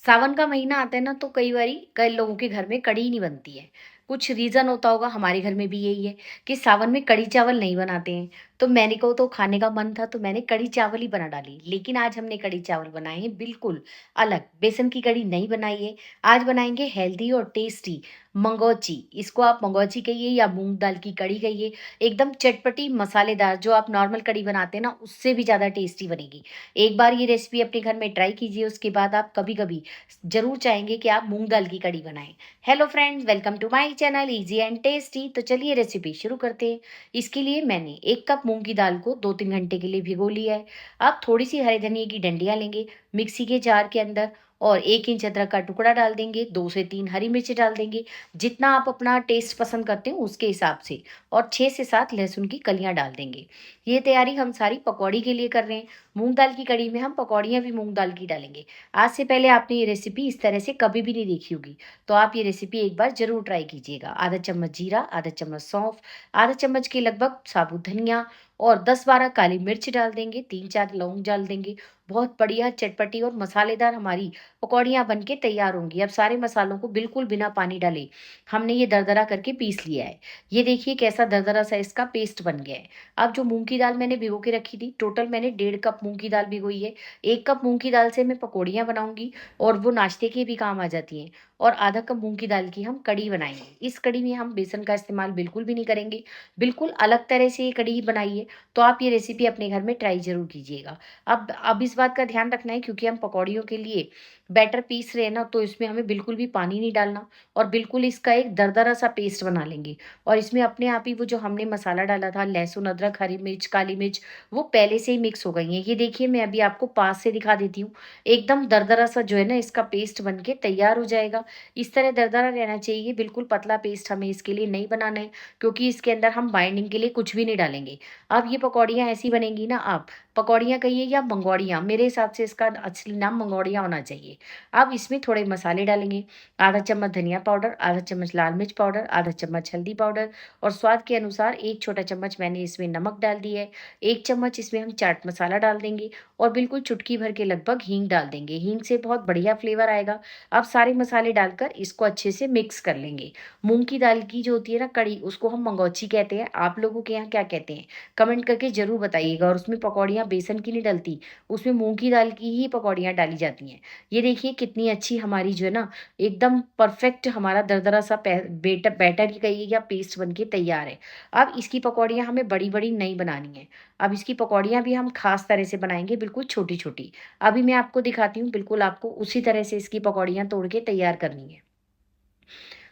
सावन का महीना आता है ना तो कई बारी कई लोगों के घर में कढ़ी नहीं बनती है। कुछ रीज़न होता होगा, हमारे घर में भी यही है कि सावन में कढ़ी चावल नहीं बनाते हैं। तो मैंने को तो खाने का मन था तो मैंने कढ़ी चावल ही बना डाली। लेकिन आज हमने कढ़ी चावल बनाए हैं बिल्कुल अलग, बेसन की कढ़ी नहीं बनाई है। आज बनाएँगे हेल्दी और टेस्टी मंगोची। इसको आप मंगोची कहिए या मूँग दाल की कढ़ी कहिए। एकदम चटपटी मसालेदार, जो आप नॉर्मल कढ़ी बनाते हैं ना उससे भी ज़्यादा टेस्टी बनेगी। एक बार ये रेसिपी अपने घर में ट्राई कीजिए, उसके बाद आप कभी-कभी ज़रूर चाहेंगे कि आप मूँग दाल की कढ़ी बनाएँ। Hello friends, welcome to my channel easy and tasty. तो चलिए रेसिपी शुरू करते हैं। इसके लिए मैंने 1 कप मूँग की दाल को 2-3 घंटे के लिए भिगो लिया है। आप थोड़ी-सी हरे धनिये की डंडियाँ लेंगे, मिक्सी के जार के अंदर और 1 इंच अदरक का टुकड़ा डाल देंगे, 2 से 3 हरी मिर्च डाल देंगे, जितना आप अपना टेस्ट पसंद करते हो उसके हिसाब से, और 6 से 7 लहसुन की कलियाँ डाल देंगे। ये तैयारी हम सारी पकौड़ी के लिए कर रहे हैं। मूँग दाल की कढ़ी में हम पकौड़ियाँ भी मूँग दाल की डालेंगे। आज से पहले आपने ये रेसिपी इस तरह से कभी भी नहीं देखी होगी, तो आप ये रेसिपी एक बार ज़रूर ट्राई कीजिएगा। आधा चम्मच जीरा, आधा चम्मच सौंफ, आधा चम्मच के लगभग साबुत धनिया और 10-12 काली मिर्च डाल देंगे, 3-4 लौंग डाल देंगे। बहुत बढ़िया चटपटी और मसालेदार हमारी पकौड़ियाँ बन के तैयार होंगी। अब सारे मसालों को बिल्कुल बिना पानी डाले हमने ये दरदरा करके पीस लिया है। ये देखिए कैसा दरदरा सा इसका पेस्ट बन गया है। अब जो मूँग की दाल मैंने भिगो के रखी थी, टोटल मैंने 1.5 कप मूँग की दाल भिगोई है। 1 कप मूँग की दाल से मैं पकौड़ियाँ बनाऊँगी और वो नाश्ते के भी काम आ जाती हैं, और आधा कप मूँग की दाल की हम कढ़ी बनाएँगे। इस कढ़ी में हम बेसन का इस्तेमाल बिल्कुल भी नहीं करेंगे, बिल्कुल अलग तरह से ये कढ़ी बनाई है, तो आप ये रेसिपी अपने घर में ट्राई ज़रूर कीजिएगा। अब इस बात का ध्यान रखना है, क्योंकि हम पकौड़ियों के लिए बैटर पीस रहे हैं ना, तो इसमें हमें बिल्कुल भी पानी नहीं डालना और बिल्कुल इसका एक दरदरा सा पेस्ट बना लेंगे। और इसमें अपने आप ही वो जो हमने मसाला डाला था, लहसुन, अदरक, हरी मिर्च, काली मिर्च, वो पहले से ही मिक्स हो गई हैं। ये देखिए मैं अभी आपको पास से दिखा देती हूँ। एकदम दरदरा सा जो है ना इसका पेस्ट बन के तैयार हो जाएगा। इस तरह दरदरा रहना चाहिए, बिल्कुल पतला पेस्ट हमें इसके लिए नहीं बनाना है, क्योंकि इसके अंदर हम बाइंडिंग के लिए कुछ भी नहीं डालेंगे। अब ये पकौड़ियाँ ऐसी बनेंगी ना, आप पकौड़ियाँ कहिए या मंगौड़ियाँ, मेरे हिसाब से इसका असली नाम मंगौड़ियाँ होना चाहिए। अब इसमें थोड़े मसाले डालेंगे। आधा चम्मच धनिया पाउडर, आधा चम्मच लाल मिर्च पाउडर, आधा चम्मच हल्दी पाउडर और स्वाद के अनुसार 1 छोटा चम्मच मैंने इसमें नमक डाल दिया है। 1 चम्मच इसमें हम चाट मसाला डाल देंगे और बिल्कुल चुटकी भर के लगभग हींग डाल देंगे। हींग से बहुत बढ़िया फ्लेवर आएगा। अब सारे मसाले डालकर इसको अच्छे से मिक्स कर लेंगे। मूँग की दाल की जो होती है ना कढ़ी, उसको हम मंगोची कहते हैं। आप लोगों के यहाँ क्या कहते हैं? कमेंट करके ज़रूर बताइएगा। और उसमें पकौड़ियाँ बेसन की नहीं डलती, उसमें मूँग की दाल की ही पकौड़ियाँ डाली जाती हैं। ये देखिए कितनी अच्छी हमारी जो है ना, एकदम परफेक्ट हमारा दरदरा सा बैटर ही कहिए या पेस्ट बन के तैयार है। अब इसकी पकौड़ियाँ हमें बड़ी-बड़ी नहीं बनानी है। अब इसकी पकौड़ियाँ भी हम ख़ास तरह से बनाएँगे, बिल्कुल छोटी-छोटी। अभी मैं आपको दिखाती हूँ, बिल्कुल आपको उसी तरह से इसकी पकौड़ियाँ तोड़ के तैयार करनी है।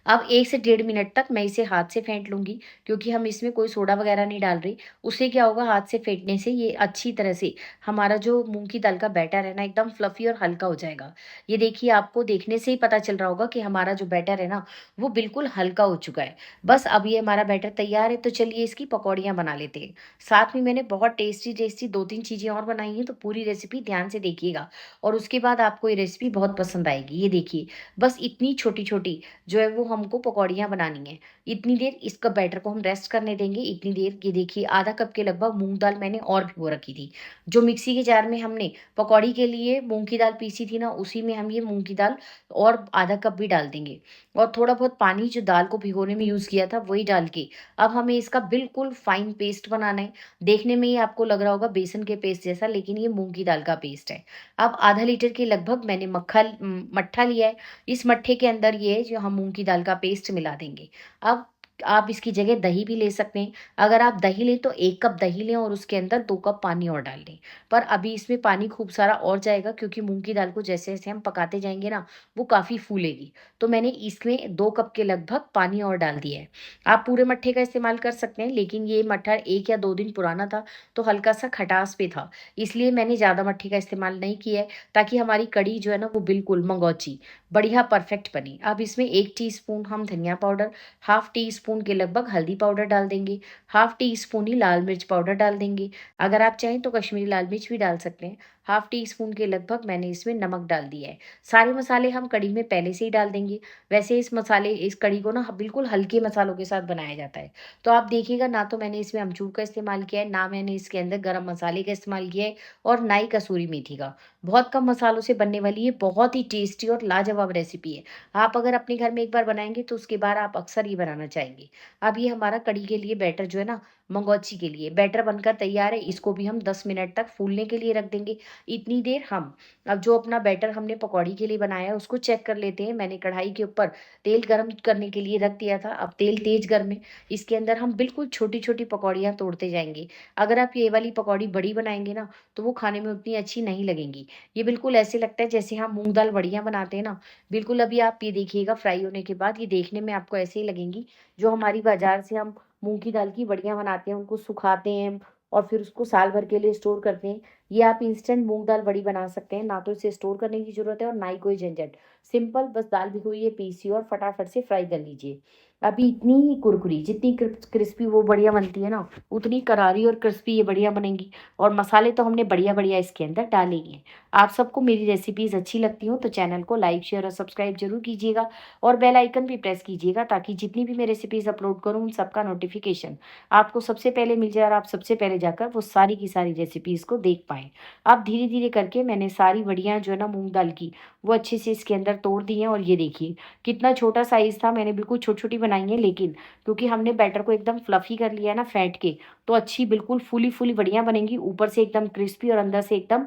अब 1 से डेढ़ मिनट तक मैं इसे हाथ से फेंट लूँगी, क्योंकि हम इसमें कोई सोडा वगैरह नहीं डाल रहे। उससे क्या होगा, हाथ से फेंटने से ये अच्छी तरह से हमारा जो मूँग की दाल का बैटर है ना, एकदम फ्लफ़ी और हल्का हो जाएगा। ये देखिए आपको देखने से ही पता चल रहा होगा कि हमारा जो बैटर है ना, वो बिल्कुल हल्का हो चुका है। बस अब ये हमारा बैटर तैयार है, तो चलिए इसकी पकौड़ियाँ बना लेते हैं। साथ में मैंने बहुत टेस्टी-टेस्टी 2-3 चीज़ें और बनाई हैं, तो पूरी रेसिपी ध्यान से देखिएगा और उसके बाद आपको ये रेसिपी बहुत पसंद आएगी। ये देखिए, बस इतनी छोटी-छोटी जो है वो हमको पकौड़ियाँ बनानी है। इतनी देर इसका बैटर को हम रेस्ट करने देंगे। इतनी देर ये देखिए आधा कप के लगभग मूँग दाल मैंने और भिगो रखी थी। जो मिक्सी के जार में हमने पकौड़ी के लिए मूँग की दाल पीसी थी ना, उसी में हम ये मूँग की दाल और आधा कप भी डाल देंगे और थोड़ा बहुत पानी जो दाल को भिगोने में यूज़ किया था वही डाल के अब हमें इसका बिल्कुल फाइन पेस्ट बनाना है। देखने में ही आपको लग रहा होगा बेसन के पेस्ट जैसा, लेकिन ये मूँग की दाल का पेस्ट है। अब आधा लीटर के लगभग मैंने मट्ठा लिया है। इस मट्ठे के अंदर ये जो हम मूँग की दाल का पेस्ट मिला देंगे। अब आप इसकी जगह दही भी ले सकते हैं। अगर आप दही लें तो 1 कप दही लें और उसके अंदर 2 कप पानी और डाल दें। पर अभी इसमें पानी खूब सारा और जाएगा, क्योंकि मूँग की दाल को जैसे-जैसे हम पकाते जाएँगे ना, वो काफ़ी फूलेगी। तो मैंने इसमें 2 कप के लगभग पानी और डाल दिया है। आप पूरे मट्ठे का इस्तेमाल कर सकते हैं, लेकिन ये मट्ठा 1 या 2 दिन पुराना था, तो हल्का-सा खटास पे था। इसलिए मैंने ज़्यादा मट्ठे का इस्तेमाल नहीं किया है, ताकि हमारी कढ़ी जो है ना, वो बिल्कुल मंगोची बढ़िया परफेक्ट बनी। अब इसमें 1 टीस्पून हम धनिया पाउडर, हाफ टी स्पून के लगभग हल्दी पाउडर डाल देंगे, हाफ टी स्पून ही लाल मिर्च पाउडर डाल देंगे। अगर आप चाहें तो कश्मीरी लाल मिर्च भी डाल सकते हैं। हाफ टी स्पून के लगभग मैंने इसमें नमक डाल दिया है। सारे मसाले हम कढ़ी में पहले से ही डाल देंगे। वैसे इस कढ़ी को ना बिल्कुल हल्के मसालों के साथ बनाया जाता है। तो आप देखिएगा, ना तो मैंने इसमें अमचूर का इस्तेमाल किया है, ना मैंने इसके अंदर गरम मसाले का इस्तेमाल किया है और ना ही कसूरी मेथी का। बहुत कम मसालों से बनने वाली ये बहुत ही टेस्टी और लाजवाब रेसिपी है। आप अगर अपने घर में एक बार बनाएँगे तो उसके बाद आप अक्सर ये बनाना चाहेंगे। अब ये हमारा कढ़ी के लिए बैटर जो है ना, मंगोची के लिए बैटर बनकर तैयार है। इसको भी हम 10 मिनट तक फूलने के लिए रख देंगे। इतनी देर हम अब जो अपना बैटर हमने पकौड़ी के लिए बनाया है उसको चेक कर लेते हैं। मैंने कढ़ाई के ऊपर तेल गरम करने के लिए रख दिया था। अब तेल तेज गर्म है। इसके अंदर हम बिल्कुल छोटी-छोटी पकौड़ियाँ तोड़ते जाएँगे। अगर आप ये वाली पकौड़ी बड़ी बनाएँगे ना, तो वो खाने में उतनी अच्छी नहीं लगेंगी। ये बिल्कुल ऐसे लगता है जैसे हम मूँग दाल बड़ियाँ बनाते हैं ना, बिल्कुल अभी आप ये देखिएगा फ्राई होने के बाद ये देखने में आपको ऐसे ही लगेंगी, जो हमारी बाज़ार से हम मूँग की दाल की बड़ियाँ बनाते हैं, उनको सुखाते हैं और फिर उसको साल भर के लिए स्टोर करते हैं। ये आप इंस्टेंट मूँग दाल बड़ी बना सकते हैं, ना तो इसे स्टोर करने की ज़रूरत है और ना ही कोई झंझट। सिंपल बस दाल भिगोइए, पीसिए और फटाफट से फ्राई कर लीजिए। अभी इतनी ही कुरकुरी, जितनी क्रिस्पी वो बढ़िया बनती है ना, उतनी करारी और क्रिस्पी ये बढ़िया बनेंगी। और मसाले तो हमने बढ़िया-बढ़िया इसके अंदर डाले ही हैं। आप सबको मेरी रेसिपीज़ अच्छी लगती हों तो चैनल को लाइक, शेयर और सब्सक्राइब ज़रूर कीजिएगा और बेल आइकन भी प्रेस कीजिएगा, ताकि जितनी भी मैं रेसिपीज़ अपलोड करूँ उन सबका नोटिफ़िकेशन आपको सबसे पहले मिल जाए और आप सबसे पहले जाकर वो सारी की सारी रेसिपीज़ को देख पाएँ। अब धीरे-धीरे करके मैंने सारी वड़ियाँ जो है ना मूँग दाल की, वो अच्छे से इसके अंदर तोड़ दी हैं और ये देखिए कितना छोटा साइज़ था। मैंने बिल्कुल छोटी-छोटी बनाई हैं, लेकिन क्योंकि हमने बैटर को एकदम फ्लफ़ी कर लिया है ना फेंट के, तो अच्छी बिल्कुल फूली-फूली वड़ियाँ बनेंगी, ऊपर से एकदम क्रिस्पी और अंदर से एकदम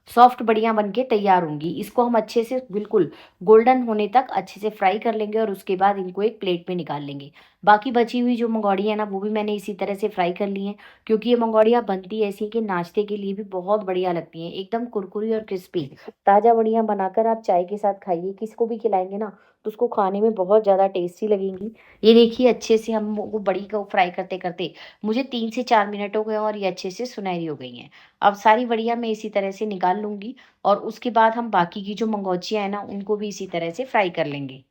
सॉफ्ट बढ़िया बन के तैयार होंगी। इसको हम अच्छे से बिल्कुल गोल्डन होने तक अच्छे से फ्राई कर लेंगे और उसके बाद इनको एक प्लेट में निकाल लेंगे। बाकी बची हुई जो मंगोड़ी है ना, वो भी मैंने इसी तरह से फ्राई कर ली हैं, क्योंकि ये मंगोड़ियाँ बनती ऐसी हैं कि नाश्ते के लिए भी बहुत बढ़िया लगती हैं, एकदम कुरकुरी और क्रिस्पी। ताज़ा बढ़िया बनाकर आप चाय के साथ खाइए, किसी को भी खिलाएँगे ना, तो उसको खाने में बहुत ज़्यादा टेस्टी लगेंगी। ये देखिए अच्छे से हम वो बड़ी को फ्राई करते-करते मुझे 3 से 4 मिनट हो गए और ये अच्छे से सुनहरी हो गई हैं। अब सारी वड़ियाँ मैं इसी तरह से निकाल लूँगी और उसके बाद हम बाकी की जो मंगोचियाँ हैं ना, उनको भी इसी तरह से फ्राई कर लेंगे।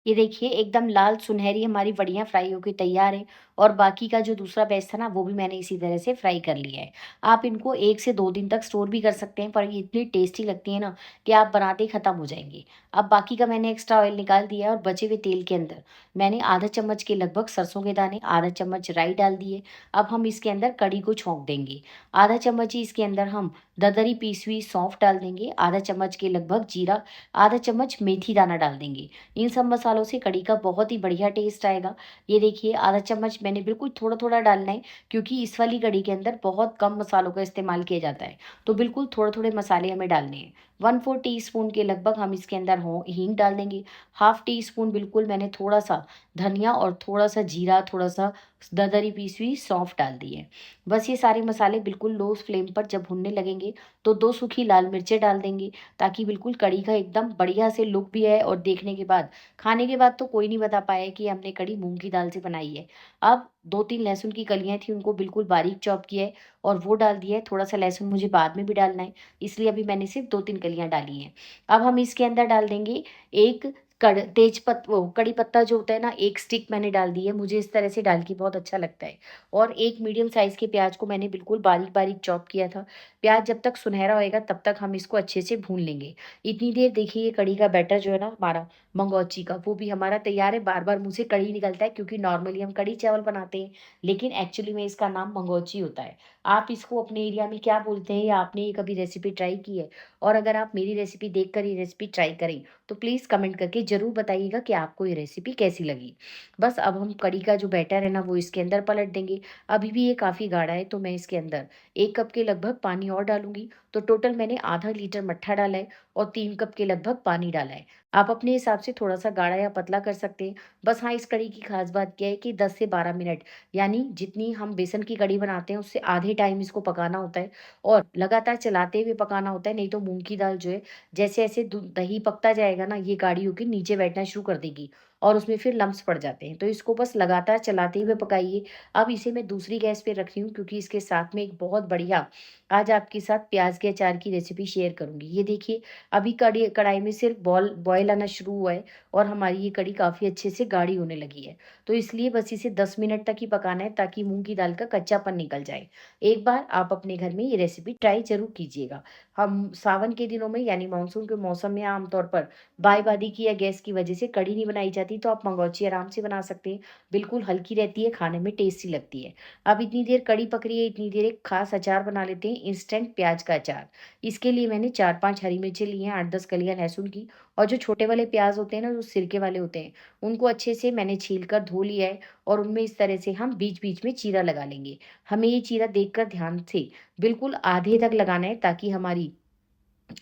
ये देखिए एकदम लाल सुनहरी हमारी वड़ियाँ फ्राई होके तैयार हैं और बाकी का जो दूसरा बैच था ना, वो भी मैंने इसी तरह से फ्राई कर लिया है। आप इनको 1 से 2 दिन तक स्टोर भी कर सकते हैं, पर ये इतनी टेस्टी लगती है ना कि आप बनाते ही खत्म हो जाएँगे। अब बाकी का मैंने एक्स्ट्रा ऑयल निकाल दिया है और बचे हुए तेल के अंदर मैंने आधा चम्मच के लगभग सरसों के दाने, आधा चम्मच राई डाल दिए। अब हम इसके अंदर कढ़ी को छौंक देंगे। आधा चम्मच ही इसके अंदर हम दरदरी पीसी हुई सौंफ डाल देंगे, आधा चम्मच के लगभग जीरा, आधा चम्मच मेथी दाना डाल देंगे। इन सब मसालों से कढ़ी का बहुत ही बढ़िया टेस्ट आएगा। ये देखिए आधा चम्मच मैंने बिल्कुल थोड़ा-थोड़ा डालना है, क्योंकि इस वाली कढ़ी के अंदर बहुत कम मसालों का इस्तेमाल किया जाता है। तो बिल्कुल थोड़े-थोड़े मसाले हमें डालने हैं। 1/4 टीस्पून के लगभग हम इसके अंदर हो हींग डाल देंगे। हाफ टी स्पून बिल्कुल मैंने थोड़ा-सा धनिया और थोड़ा-सा जीरा, थोड़ा-सा दरदरी पीसी हुई सौंफ डाल दी है। बस ये सारे मसाले बिल्कुल लो फ्लेम पर जब भुनने लगेंगे, तो 2 सूखी लाल मिर्चें डाल देंगे, ताकि बिल्कुल कढ़ी का एकदम बढ़िया से लुक भी आए और देखने के बाद खाने के बाद तो कोई नहीं बता पाया कि हमने कढ़ी मूँग की दाल से बनाई है। अब 2-3 लहसुन की कलियाँ थी, उनको बिल्कुल बारीक चॉप किया है और वो डाल दिया है। थोड़ा-सा लहसुन मुझे बाद में भी डालना है, इसलिए अभी मैंने सिर्फ़ 2-3 कलियाँ डाली हैं। अब हम इसके अंदर डाल देंगे एक कड़ी पत्ता जो होता है ना, 1 स्टिक मैंने डाल दी है। मुझे इस तरह से डाल के बहुत अच्छा लगता है। और एक मीडियम साइज़ के प्याज़ को मैंने बिल्कुल बारीक-बारीक चॉप किया था। प्याज़ जब तक सुनहरा होएगा तब तक हम इसको अच्छे से भून लेंगे। इतनी देर देखिए ये कढ़ी का बैटर जो है ना हमारा मंगोची का, वो भी हमारा तैयार है। बार-बार मुँह से कढ़ी निकलता है, क्योंकि नॉर्मली हम कढ़ी चावल बनाते हैं, लेकिन एक्चुअली में इसका नाम मंगोची होता है। आप इसको अपने एरिया में क्या बोलते हैं, या आपने ये कभी रेसिपी ट्राई की है? और अगर आप मेरी रेसिपी देखकर ये रेसिपी ट्राई करें, तो प्लीज़ कमेंट करके ज़रूर बताइएगा कि आपको ये रेसिपी कैसी लगी। बस अब हम कढ़ी का जो बैटर है ना, वो इसके अंदर पलट देंगे। अभी भी ये काफ़ी गाढ़ा है, तो मैं इसके अंदर 1 कप के लगभग पानी और डालूँगी। तो टोटल मैंने आधा लीटर मट्ठा डाला है और 3 कप के लगभग पानी डाला है। आप अपने हिसाब से थोड़ा-सा गाढ़ा या पतला कर सकते हैं। बस हाँ, इस कढ़ी की ख़ास बात क्या है कि 10 से 12 मिनट, यानी जितनी हम बेसन की कढ़ी बनाते हैं उससे आधे टाइम इसको पकाना होता है और लगातार चलाते हुए पकाना होता है, नहीं तो मूँग की दाल जो है, जैसे-जैसे दही पकता जाएगा ना, ये गाढ़ी होके नीचे बैठना शुरू कर देगी और उसमें फिर लम्स पड़ जाते हैं। तो इसको बस लगातार चलाते हुए पकाइए। अब इसे मैं दूसरी गैस पे रख रही हूँ क्योंकि इसके साथ में एक बहुत बढ़िया आज आपके साथ प्याज के अचार की रेसिपी शेयर करूँगी। ये देखिए, अभी कढ़ाई में सिर्फ बॉयल आना शुरू हुआ है और हमारी ये कढ़ी काफ़ी अच्छे से गाढ़ी होने लगी है। तो इसलिए बस इसे 10 मिनट तक ही पकाना है ताकि मूँग की दाल का कच्चापन निकल जाए। एक बार आप अपने घर में ये रेसिपी ट्राई ज़रूर कीजिएगा। हम सावन के दिनों में यानी मानसून के मौसम में आमतौर पर बाई-बादी की या गैस की वजह से कढ़ी नहीं बनाई जाती, तो आप मंगोची आराम से बना सकते हैं। बिल्कुल हल्की रहती है, खाने में टेस्टी लगती है। अब इतनी देर कढ़ी पक रही है, इतनी देर एक खास अचार बना लेते हैं, इंस्टेंट प्याज का अचार। इसके लिए मैंने 4-5 हरी मिर्चें ली हैं, 8-10 कलियां लहसुन की, और जो छोटे वाले प्याज होते हैं ना, जो सिरके वाले होते हैं, उनको अच्छे से मैंने छील कर धो लिया है और उनमें इस तरह से हम बीच-बीच में चीरा लगा लेंगे। हमें ये चीरा देखकर ध्यान से बिल्कुल आधे तक लगाना है ताकि हमारी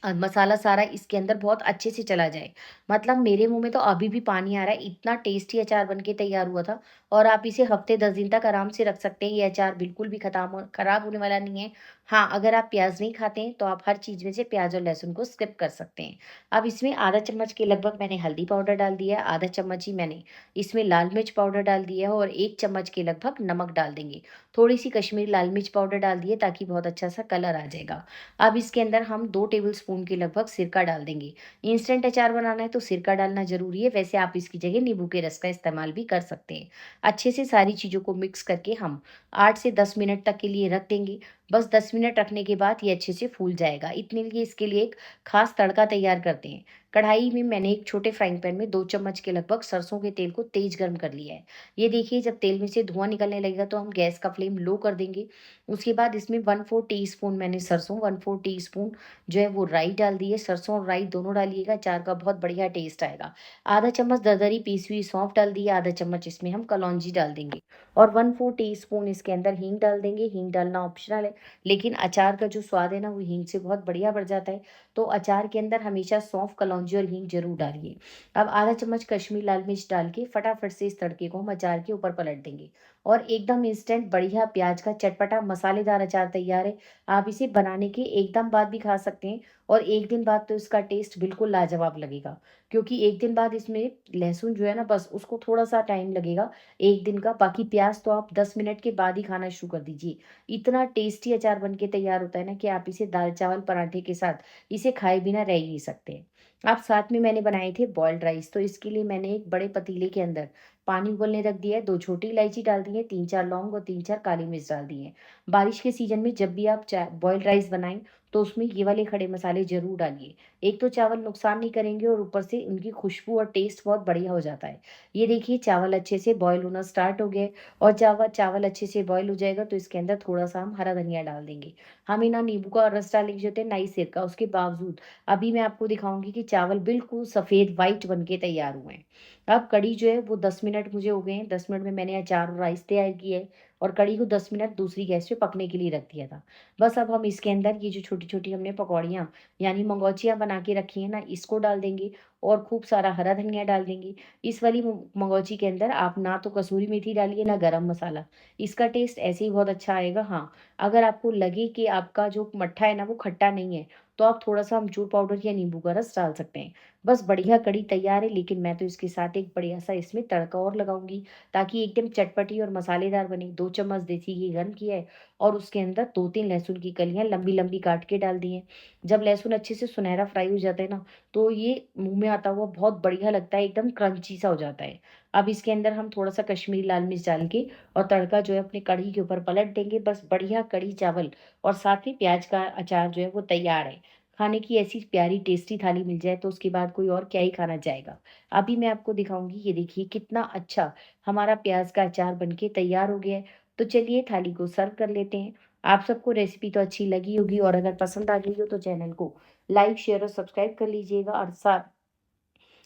मसाला सारा इसके अंदर बहुत अच्छे से चला जाए। मतलब मेरे मुँह में तो अभी भी पानी आ रहा है, इतना टेस्टी अचार बन के तैयार हुआ था और आप इसे हफ़्ते 10 दिन तक आराम से रख सकते हैं। ये अचार बिल्कुल भी खराब होने वाला नहीं है। हाँ, अगर आप प्याज़ नहीं खाते हैं तो आप हर चीज़ में से प्याज़ और लहसुन को स्किप कर सकते हैं। अब इसमें आधा चम्मच के लगभग मैंने हल्दी पाउडर डाल दिया है, आधा चम्मच ही मैंने इसमें लाल मिर्च पाउडर डाल दिया है और 1 चम्मच के लगभग नमक डाल देंगे। थोड़ी-सी कश्मीरी लाल मिर्च पाउडर डाल दिए ताकि बहुत अच्छा-सा कलर आ जाएगा। अब इसके अंदर हम 2 टेबलस्पून के लगभग सिरका डाल देंगे। इंस्टेंट अचार बनाना है तो सिरका डालना ज़रूरी है, वैसे आप इसकी जगह नींबू के रस का इस्तेमाल भी कर सकते हैं। अच्छे से सारी चीज़ों को मिक्स करके हम 8 से 10 मिनट तक के लिए रख देंगे। बस 10 मिनट रखने के बाद ये अच्छे से फूल जाएगा। इतने लिए इसके लिए एक खास तड़का तैयार करते हैं। कढ़ाई में मैंने एक छोटे फ्राइंग पैन में 2 चम्मच के लगभग सरसों के तेल को तेज गर्म कर लिया है। ये देखिए, जब तेल में से धुआँ निकलने लगेगा तो हम गैस का फ्लेम लो कर देंगे। उसके बाद इसमें 1/4 टीस्पून मैंने सरसों, 1/4 टीस्पून जो है वो राई डाल दी है। सरसों और राई दोनों डालिएगा, अचार का बहुत बढ़िया टेस्ट आएगा। आधा चम्मच दरदरी पीसी हुई सौंफ डाल दी है, आधा चम्मच इसमें हम कलौंजी डाल देंगे और 1/4 टीस्पून इसके अंदर हींग डाल देंगे। हींग डालना ऑप्शनल है, लेकिन अचार का जो स्वाद है ना, वो हींग से बहुत बढ़िया बढ़ जाता है। तो अचार के अंदर हमेशा सौंफ, कलौंजी और हींग ज़रूर डालिए। अब आधा चम्मच कश्मीरी लाल मिर्च डाल के फटाफट से इस तड़के को हम अचार के ऊपर पलट देंगे और एकदम इंस्टेंट बढ़िया प्याज का चटपटा मसालेदार अचार तैयार है। आप इसे बनाने के एकदम बाद भी खा सकते हैं और 1 दिन बाद तो इसका टेस्ट बिल्कुल लाजवाब लगेगा, क्योंकि 1 दिन बाद इसमें लहसुन जो है ना, बस उसको थोड़ा-सा टाइम लगेगा 1 दिन का, बाकी प्याज़ तो आप 10 मिनट के बाद ही खाना शुरू कर दीजिए। इतना टेस्टी अचार बन के तैयार होता है ना कि आप इसे दाल-चावल पराठे के साथ इसे खाए बिना रह ही नहीं सकते। अब साथ में मैंने बनाए थे बॉइल्ड राइस, तो इसके लिए मैंने एक बड़े पतीले के अंदर पानी उबलने रख दिया है, 2 छोटी इलायची डाल दी है, 3-4 लौंग और 3-4 काली मिर्च डाल दी है। बारिश के सीज़न में जब भी आप बॉइल्ड राइस बनाएँ, तो उसमें ये वाले खड़े मसाले ज़रूर डालिए। एक तो चावल नुकसान नहीं करेंगे और ऊपर से उनकी खुशबू और टेस्ट बहुत बढ़िया हो जाता है। ये देखिए, चावल अच्छे से बॉयल होना स्टार्ट हो गए और चावल चावल अच्छे से बॉयल हो जाएगा तो इसके अंदर थोड़ा-सा हम हरा धनिया डाल देंगे। हमें ना नींबू का रस डालेंगे होते हैं, ना ही सिरका। उसके बावजूद अभी मैं आपको दिखाऊँगी कि चावल बिल्कुल सफ़ेद व्हाइट बन के तैयार हुए हैं। अब कढ़ी जो है वो 10 मिनट मुझे हो गए हैं। 10 मिनट में मैंने अचार और राइस तैयार किया है और कढ़ी को 10 मिनट दूसरी गैस पे पकने के लिए रख दिया था। बस अब हम इसके अंदर ये जो छोटी-छोटी हमने पकौड़ियाँ यानी मंगोचियाँ बना के रखी हैं ना, इसको डाल देंगे और खूब सारा हरा धनिया डाल देंगे। इस वाली मंगोची के अंदर आप ना तो कसूरी मेथी डालिए, ना गरम मसाला। इसका टेस्ट ऐसे ही बहुत अच्छा आएगा। हाँ, अगर आपको लगे कि आपका जो मट्ठा है ना वो खट्टा नहीं है, तो आप थोड़ा-सा अमचूर पाउडर या नींबू का रस डाल सकते हैं। बस बढ़िया कढ़ी तैयार है, लेकिन मैं तो इसके साथ एक बढ़िया-सा इसमें तड़का और लगाऊँगी ताकि एकदम चटपटी और मसालेदार बने। 2 चम्मच देसी घी गरम किया है और उसके अंदर 2-3 लहसुन की कलियाँ लंबी-लंबी काट के डाल दी हैं। जब लहसुन अच्छे से सुनहरा फ्राई हो जाता है ना, तो ये मुँह में आता हुआ बहुत बढ़िया लगता है, एकदम क्रंची सा हो जाता है। अब इसके अंदर हम थोड़ा-सा कश्मीरी लाल मिर्च डाल के और तड़का जो है अपनी कढ़ी के ऊपर पलट देंगे। बस बढ़िया कढ़ी चावल और साथ ही प्याज का अचार जो है वो तैयार है। खाने की ऐसी प्यारी टेस्टी थाली मिल जाए तो उसके बाद कोई और क्या ही खाना चाहेगा। अभी मैं आपको दिखाऊँगी, ये देखिए कितना अच्छा हमारा प्याज का अचार बनके तैयार हो गया है। तो चलिए थाली को सर्व कर लेते हैं। आप सबको रेसिपी तो अच्छी लगी होगी और अगर पसंद आ गई हो तो चैनल को लाइक, शेयर और सब्सक्राइब कर लीजिएगा और साथ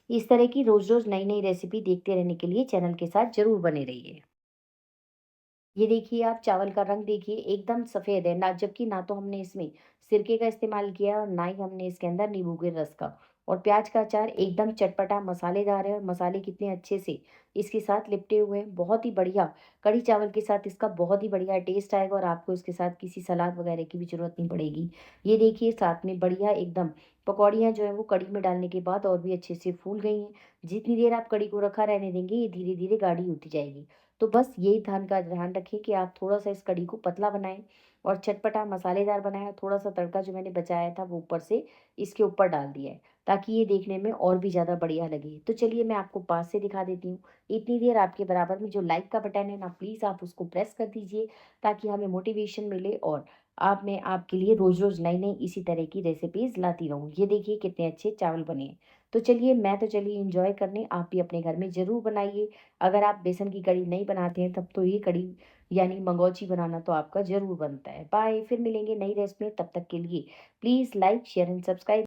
इस तरह की रोज़-रोज़ नई-नई रेसिपी देखते रहने के लिए चैनल के साथ ज़रूर बने रहिए। ये देखिए, आप चावल का रंग देखिए, एकदम सफ़ेद है ना, जबकि ना तो हमने इसमें सिरके का इस्तेमाल किया है और ना ही हमने इसके अंदर नींबू के रस का। और प्याज का अचार एकदम चटपटा मसालेदार है और मसाले कितने अच्छे से इसके साथ लिपटे हुए हैं। बहुत ही बढ़िया कढ़ी चावल के साथ इसका बहुत ही बढ़िया टेस्ट आएगा और आपको इसके साथ किसी सलाद वगैरह की भी ज़रूरत नहीं पड़ेगी। ये देखिए साथ में बढ़िया एकदम पकौड़ियाँ जो हैं वो कढ़ी में डालने के बाद और भी अच्छे से फूल गई हैं। जितनी देर आप कढ़ी को रखा रहने देंगे ये धीरे-धीरे गाढ़ी होती जाएगी। तो बस यही ध्यान रखें कि आप थोड़ा-सा इस कढ़ी को पतला बनाएँ और चटपटा मसालेदार बनाएँ। थोड़ा-सा तड़का जो मैंने बचाया था वो ऊपर से इसके ऊपर डाल दिया है, ताकि ये देखने में और भी ज़्यादा बढ़िया लगे। तो चलिए मैं आपको पास से दिखा देती हूँ। इतनी देर आपके बराबर में जो लाइक का बटन है ना, प्लीज़ आप उसको प्रेस कर दीजिए, ताकि हमें मोटिवेशन मिले और आप मैं आपके लिए रोज़-रोज़ नई-नई इसी तरह की रेसिपीज़ लाती रहूँ। ये देखिए कितने अच्छे चावल बने हैं। तो चलिए मैं तो चली एन्जॉय करने, आप भी अपने घर में ज़रूर बनाइए। अगर आप बेसन की कढ़ी नहीं बनाते हैं तब तो ये कढ़ी यानी मंगोची बनाना तो आपका ज़रूर बनता है। बाय, फिर मिलेंगे नई रेसिपी में, तब तक के लिए please like, share and subscribe.